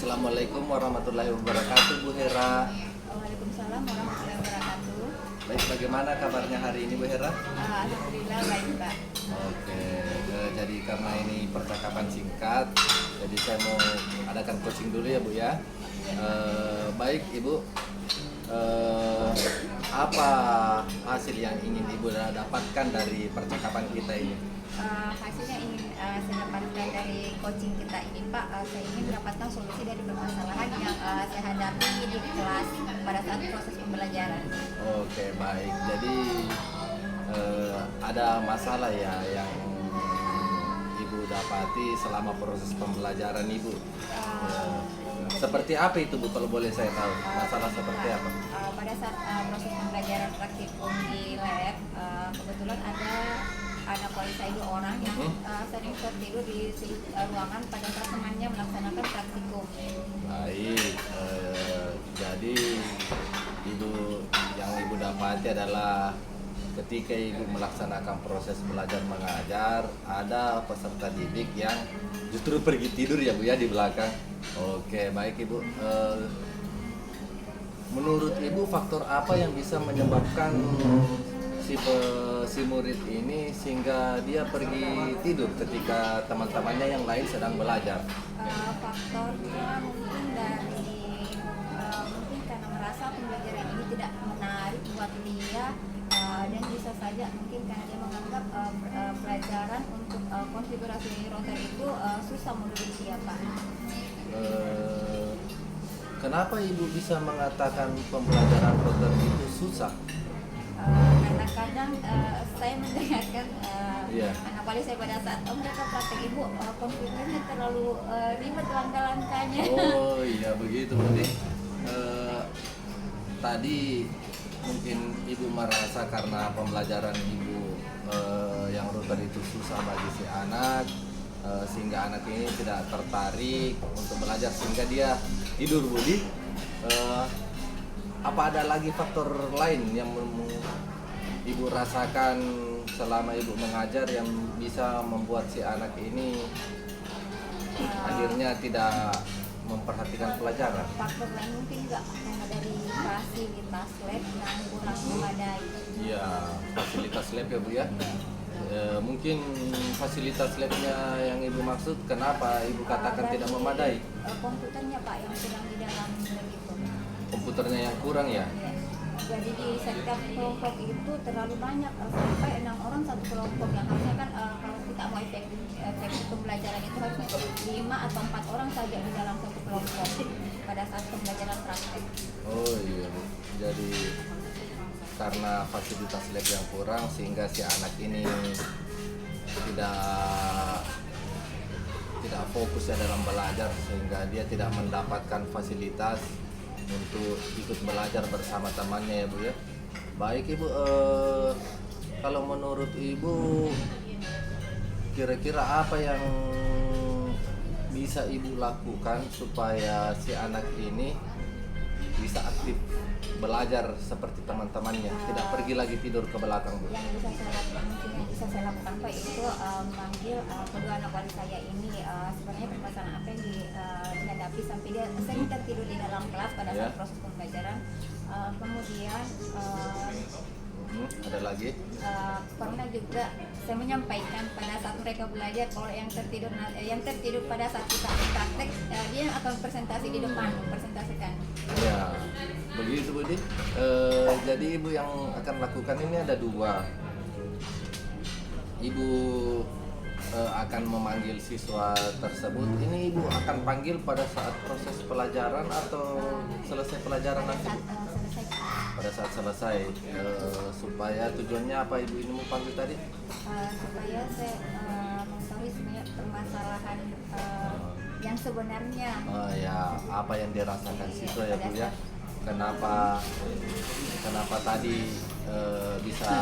Assalamualaikum warahmatullahi wabarakatuh, Bu Hera. Waalaikumsalam warahmatullahi wabarakatuh. Baik, bagaimana kabarnya hari ini, Bu Hera? Alhamdulillah baik, Pak. Oke, jadi karena ini percakapan singkat, jadi saya mau adakan coaching dulu ya, Bu ya. Baik, Ibu. Apa hasil yang ingin Ibu dapatkan dari percakapan kita ini? Hasilnya ingin saya dapatkan dari coaching kita ini, Pak. Saya ingin mendapatkan solusi dari permasalahan yang saya hadapi di kelas pada saat proses pembelajaran. Oke, baik. Jadi ada masalah ya yang Ibu dapati selama proses pembelajaran Ibu. Seperti apa itu, Bu, kalau boleh saya tahu? Masalah seperti apa? Pada saat proses pembelajaran praktikum di lab, kebetulan ada anak wali saya 2 orang yang sering tertidur di ruangan pada saat temannya melaksanakan praktikum. Baik, jadi yang Ibu dapati adalah ketika Ibu melaksanakan proses belajar mengajar, ada peserta didik yang justru pergi tidur ya, Bu ya, di belakang. Oke, baik, Ibu. Menurut Ibu faktor apa yang bisa menyebabkan si murid ini sehingga dia pergi tidur ketika teman-temannya yang lain sedang belajar? Faktornya mungkin mungkin karena merasa pembelajaran ini tidak menarik buat dia, dan bisa saja mungkin karena dia menganggap pelajaran untuk konfigurasi router itu susah menurut dia, Pak. Kenapa Ibu bisa mengatakan pembelajaran router itu susah? Karena kadang saya mendengarkan anak wali saya pada saat mereka praktek, Ibu, komputernya terlalu ribet langkah-langkahnya. Oh iya, begitu, Budi. Tadi mungkin Ibu merasa karena pembelajaran Ibu yang router itu susah bagi si anak, sehingga anak ini tidak tertarik untuk belajar sehingga dia tidur, Budi. Apa ada lagi faktor lain yang Ibu rasakan selama Ibu mengajar yang bisa membuat si anak ini akhirnya tidak memperhatikan pelajaran? Faktor lain mungkin juga karena dari fasilitas lab yang kurang memadai. Iya, fasilitas lab ya, Bu ya. Mungkin fasilitas labnya yang Ibu maksud, kenapa Ibu katakan tidak memadai? Komputernya, Pak, yang kurang di dalam begitu. Komputernya yang kurang ya? Yes. Jadi di setiap kelompok itu terlalu banyak, sampai 6 orang satu kelompok, yang harusnya kan kalau kita mau efektif pembelajaran itu harusnya 5 atau 4 orang saja di dalam satu kelompok pada saat pembelajaran praktek. Oh iya, Bu. Jadi karena fasilitas lab yang kurang sehingga si anak ini tidak fokus ya dalam belajar, sehingga dia tidak mendapatkan fasilitas untuk ikut belajar bersama temannya ya, Bu ya. Baik, Ibu, kalau menurut Ibu kira-kira apa yang bisa Ibu lakukan supaya si anak ini bisa aktif belajar seperti teman-temannya, tidak pergi lagi tidur ke belakang, Bu? Yang bisa saya lakukan, mungkin yang bisa saya lakukan, Pak, itu memanggil kedua anak wali saya ini, sebenarnya permasalahan apa yang dihadapi sampai dia sering tertidur di dalam kelas pada saat proses pembelajaran. Kemudian ada lagi? pernah juga saya menyampaikan pada saat mereka belajar, kalau yang tertidur pada saat kita praktek, dia akan presentasi di depan, presentasikan. Ya, begitu, Budi. Jadi Ibu yang akan lakukan ini ada 2. Ibu akan memanggil siswa tersebut. Ini Ibu akan panggil pada saat proses pelajaran atau selesai pelajaran nanti? Pada saat selesai. Supaya tujuannya apa Ibu ini mau panggil tadi? Supaya saya mengetahui sebenarnya permasalahan yang sebenarnya. Ya, apa yang dirasakan siswa ya, Bu ya? Kenapa tadi bisa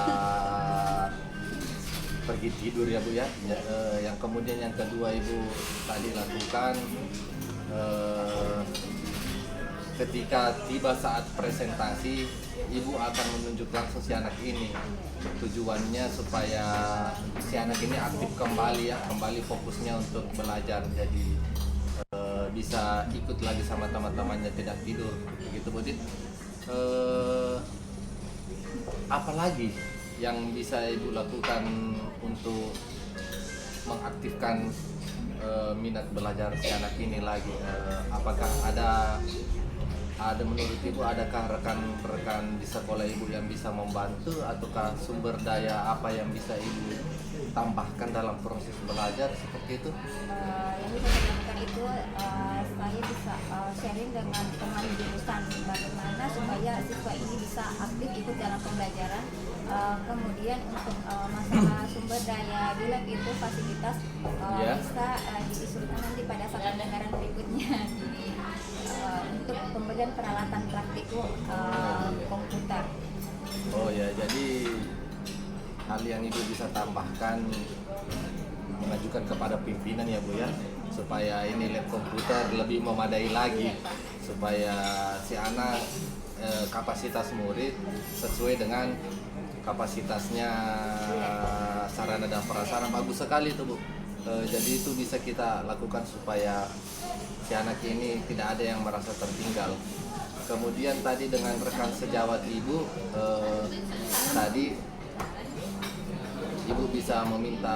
pergi tidur ya, Bu ya? Yang kemudian yang kedua Ibu tadi lakukan ketika tiba saat presentasi, Ibu akan menunjuk langsung si anak ini. Tujuannya supaya si anak ini aktif kembali ya, kembali fokusnya untuk belajar. Jadi bisa ikut lagi sama teman-temannya tidak tidur begitu Bu Dit. Apalagi yang bisa Ibu lakukan untuk mengaktifkan minat belajar si anak ini lagi? Apakah ada menurut Ibu, adakah rekan-rekan di sekolah Ibu yang bisa membantu, ataukah sumber daya apa yang bisa Ibu tambahkan dalam proses belajar seperti itu? Yang bisa saya lakukan itu saya bisa sharing dengan teman jurusan bagaimana supaya siswa ini bisa aktif ikut dalam pembelajaran. Kemudian untuk masalah sumber daya di lab itu fasilitas bisa diusulkan nanti pada saat pendengaran berikutnya untuk pemberian peralatan praktikum komputer. Oh ya, jadi hal yang Ibu bisa tambahkan mengajukan kepada pimpinan ya Bu ya, supaya ini lab komputer lebih memadai lagi, supaya si anak kapasitas murid sesuai dengan kapasitasnya, sarana dan prasarana. Bagus sekali itu Bu. Jadi itu bisa kita lakukan supaya si anak ini tidak ada yang merasa tertinggal. Kemudian tadi dengan rekan sejawat Ibu, tadi Ibu bisa meminta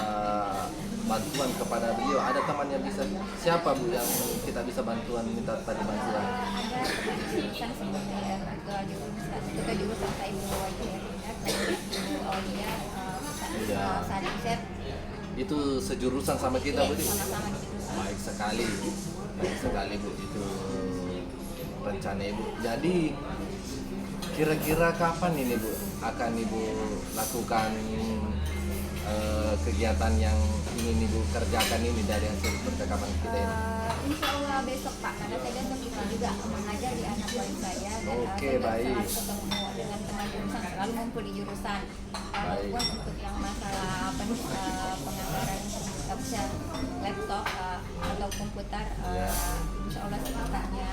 bantuan kepada beliau. Ada teman yang bisa, siapa Bu yang kita bisa bantuan, minta tadi bantuan? Ada teman jurusan seperti ketua jurusan saya Ibu Wajah, Ibu Aulia, Sadikset. Itu sejurusan sama kita Bu? Sama-sama di jurusan. Baik sekali Bu, itu rencana Ibu. Jadi kira-kira kapan ini Bu akan Ibu lakukan kegiatan yang ingin Ibu kerjakan ini dari hasil percakapan kita ini? Insya Allah besok Pak, karena saya besok juga mengajar di anak buah saya dan Oke, saya baik. selalu ketemu dengan teman jurusan, selalu ngumpul di jurusan. Walaupun untuk yang masalah penganggaran laptop atau komputer, insya Allah secepatnya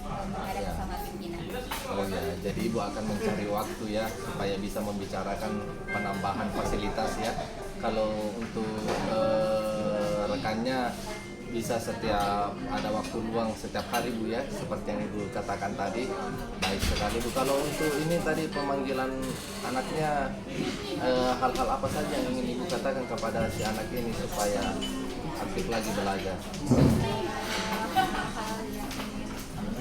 menghadap bersama pimpinan. Oh ya, jadi Ibu akan mencari waktu ya supaya bisa membicarakan penambahan fasilitas ya. Kalau untuk rekannya bisa setiap ada waktu luang setiap hari Bu ya, seperti yang Ibu katakan tadi. Baik sekali Bu. Kalau untuk ini tadi pemanggilan anaknya, hal-hal apa saja yang ingin Ibu katakan kepada si anak ini supaya aktif lagi belajar?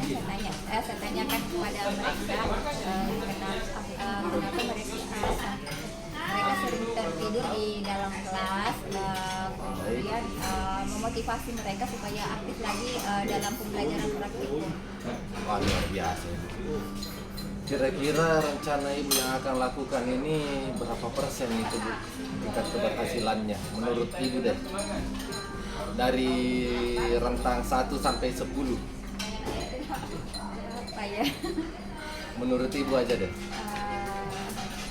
Hal-hal yang saya tanyakan kepada mereka, kenapa mereka sering tertidur di dalam kelas, kemudian memotivasi mereka supaya aktif lagi dalam pembelajaran praktikum. Wah, luar biasa. Kira-kira rencana Ibu yang akan lakukan ini berapa persen itu Bu, tingkat keberhasilannya menurut Ibu deh? Dari rentang 1 sampai 10. Apa ya? Menurut Ibu aja deh.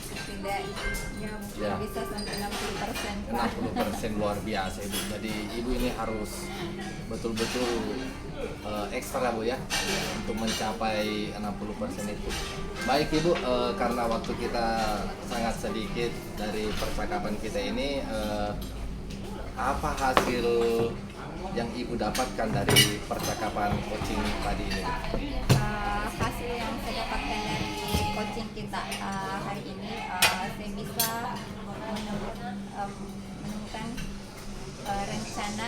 Setidaknya mungkin bisa sampai 60%. 60% luar biasa Ibu. Jadi Ibu ini harus betul-betul ekstra Bu ya untuk mencapai 60% itu. Baik Ibu, karena waktu kita sangat sedikit dari percakapan kita ini, apa hasil yang Ibu dapatkan dari percakapan coaching tadi ini? Hasil yang saya dapatkan dari coaching kita hari ini, saya bisa menemukan rencana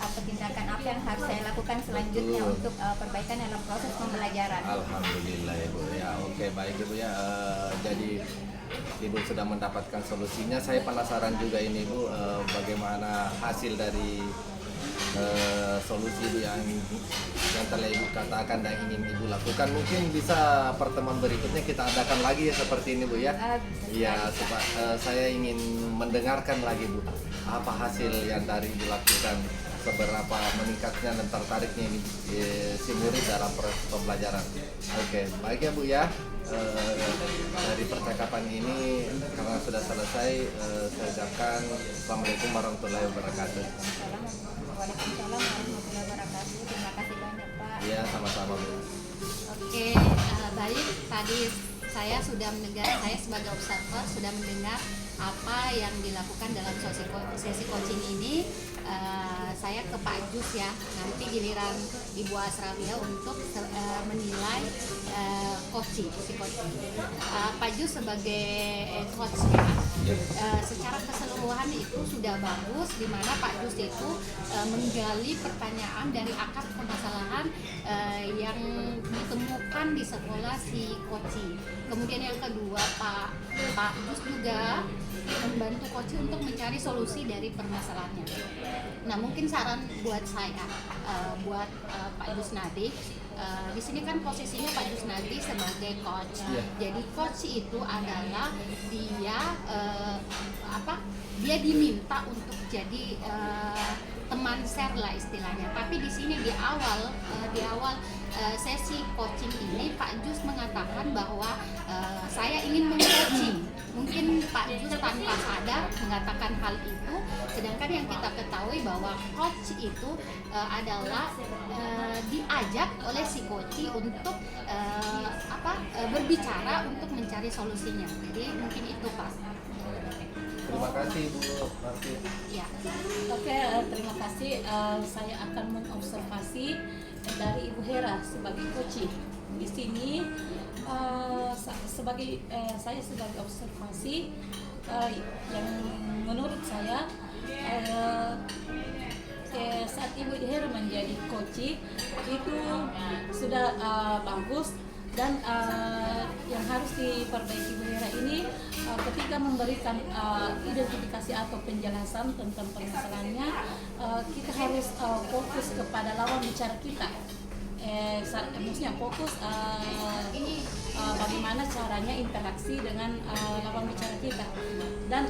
apa tindakan apa yang harus saya lakukan selanjutnya untuk perbaikan dalam proses pembelajaran. Alhamdulillah ya Bu ya. Oke, baik Ibu ya. Jadi Ibu sudah mendapatkan solusinya. Saya penasaran juga ini Bu, bagaimana hasil dari solusi Ibu yang telah Ibu katakan dan ingin Ibu lakukan. Mungkin bisa pertemuan berikutnya kita adakan lagi ya seperti ini Bu ya. Iya, saya ingin mendengarkan lagi Bu, apa hasil yang dari Ibu lakukan, seberapa meningkatnya dan tertariknya ini si murid dalam proses pembelajaran. Oke, baik ya Bu ya. Dari percakapan ini karena sudah selesai, saya ucapkan Assalamualaikum warahmatullahi wabarakatuh. Waalaikumsalam warahmatullahi wabarakatuh. Terima kasih banyak Pak. Iya, sama-sama Bu. Oke, baik. Tadi saya sudah mendengar, saya sebagai observer sudah mendengar apa yang dilakukan dalam sesi coaching ini. Saya saya ke Pak Jus ya. Nanti giliran Ibu Asrabia untuk menilai si coach. Pak Jus sebagai coachnya secara keseluruhan itu sudah bagus, di mana Pak Jus itu menggali pertanyaan dari akar permasalahan yang ditemukan di sekolah si Koci. Kemudian yang kedua, Pak Jus juga membantu Koci untuk mencari solusi dari permasalahannya. Nah, mungkin saran buat saya, buat Pak Jusnadi, di sini kan posisinya Pak Jusnadi sebagai coach. Jadi coach itu adalah dia diminta untuk jadi teman share lah istilahnya. Tapi di sini di awal sesi coaching ini Pak Jus mengatakan bahwa saya ingin meng-coaching. Mungkin Pak Jus tanpa sadar mengatakan hal itu, sedangkan yang kita ketahui bahwa coach itu adalah diajak oleh si coach untuk berbicara untuk mencari solusinya. Jadi mungkin itu Pak. Terima kasih Bu Marti. Ya. Oke, terima kasih. Saya akan mengobservasi dari Ibu Hera sebagai coach. Di sini saya sebagai observasi yang menurut saya saat Ibu Hera menjadi coach itu sudah bagus. Dan yang harus diperbaiki Bu Hera ini ketika memberikan identifikasi atau penjelasan tentang permasalahannya, kita harus fokus kepada lawan bicara kita. Maksudnya fokus bagaimana caranya interaksi dengan lawan bicara kita. Dan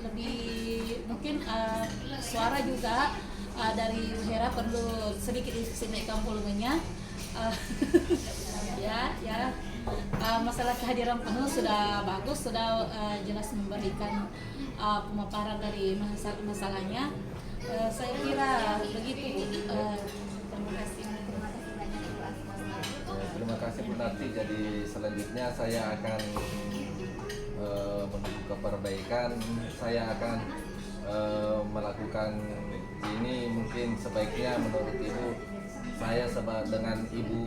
lebih mungkin suara juga dari Bu Hera perlu sedikit dinaikkan volumenya. Masalah kehadiran penuh sudah bagus, sudah jelas memberikan pemaparan dari masalahnya. Saya kira begitu. Terima kasih. Terima kasih Bu Narti. Jadi selanjutnya saya akan menuju ke perbaikan. Saya akan melakukan ini, mungkin sebaiknya menurut Ibu saya dengan Ibu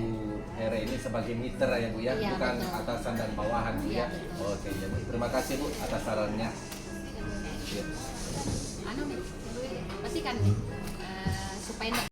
Hera ini sebagai mitra ya Bu ya, Iya, bukan betul. atasan dan bawahan Bu Iya, ya. betul. Oke, jadi terima kasih Bu atas sarannya. Ya. Pastikan supaya